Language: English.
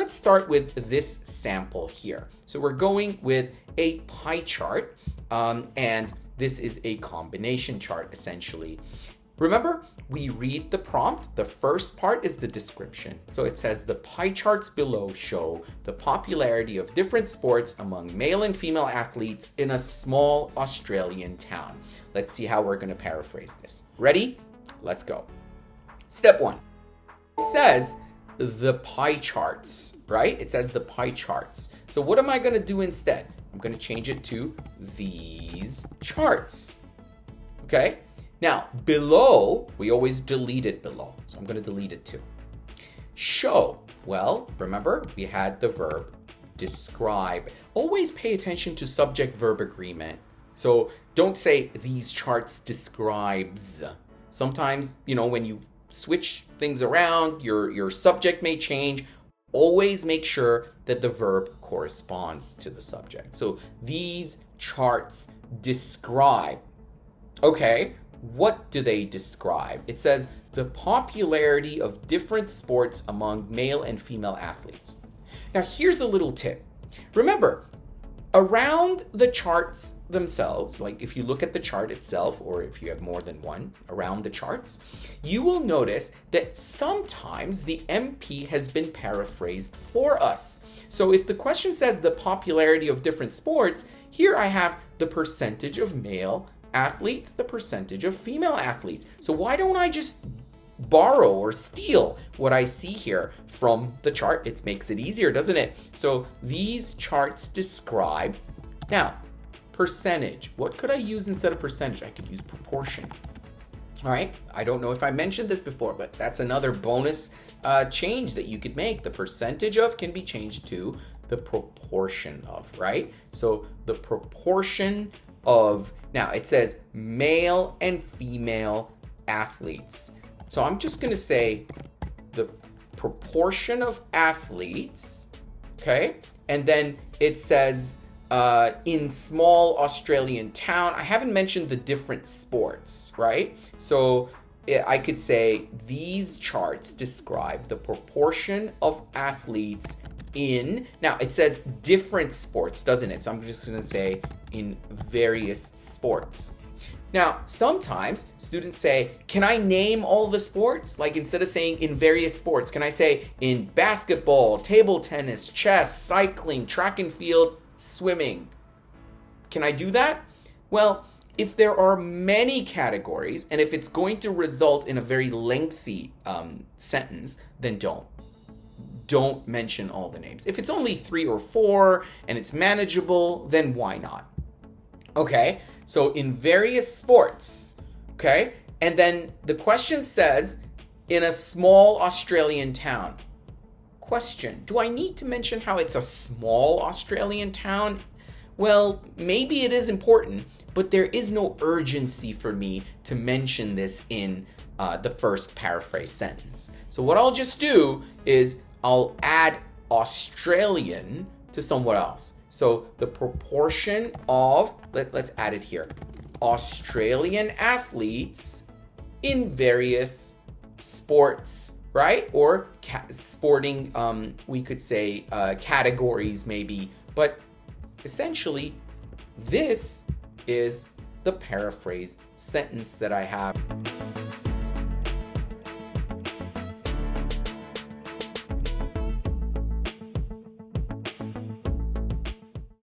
let's start with this sample here. So we're going with a pie chart, and this is a combination chart essentially. Remember, we read the prompt. The first part is the description. So it says the pie charts below show the popularity of different sports among male and female athletes in a small Australian town. Let's see how we're going to paraphrase this. Ready? Let's go. Step 1. It says the pie charts, right? It says the pie charts. So what am I going to do instead? I'm going to change it to these charts. Okay? Now, below, we always delete it below. So I'm going to delete it too. Show. Well, remember, we had the verb describe. Always pay attention to subject-verb agreement. So don't say these charts describes. Sometimes, when you switch things around, your subject may change. Always make sure that the verb corresponds to the subject. So these charts describe. Okay. What do they describe? It says the popularity of different sports among male and female athletes. Now, here's a little tip. Remember, around the charts themselves, like if you look at the chart itself, or if you have more than one around the charts, you will notice that sometimes the MP has been paraphrased for us. So if the question says the popularity of different sports, here I have the percentage of male athletes, the percentage of female athletes. So why don't I just borrow or steal what I see here from the chart? It makes it easier, doesn't it? So these charts describe. Now, percentage. What could I use instead of percentage? I could use proportion. All right. I don't know if I mentioned this before, but that's another bonus change that you could make. The percentage of can be changed to the proportion of, right? So the proportion of, now it says male and female athletes. So I'm just going to say the proportion of athletes, okay? And then it says in small Australian town. I haven't mentioned the different sports, right? So I could say these charts describe the proportion of athletes in, now it says different sports, doesn't it? So I'm just going to say in various sports. Now, sometimes students say, can I name all the sports? Like instead of saying in various sports, can I say in basketball, table tennis, chess, cycling, track and field, swimming? Can I do that? Well, if there are many categories and if it's going to result in a very lengthy sentence, then don't mention all the names. If it's only 3 or 4 and it's manageable, then why not? Okay, so in various sports, okay? And then the question says, in a small Australian town. Question, do I need to mention how it's a small Australian town? Well, maybe it is important, but there is no urgency for me to mention this in the first paraphrase sentence. So what I'll just do is I'll add Australian to somewhere else. So the proportion of, let's add it here, Australian athletes in various sports, right? Or sporting, we could say categories maybe, but essentially this is the paraphrased sentence that I have.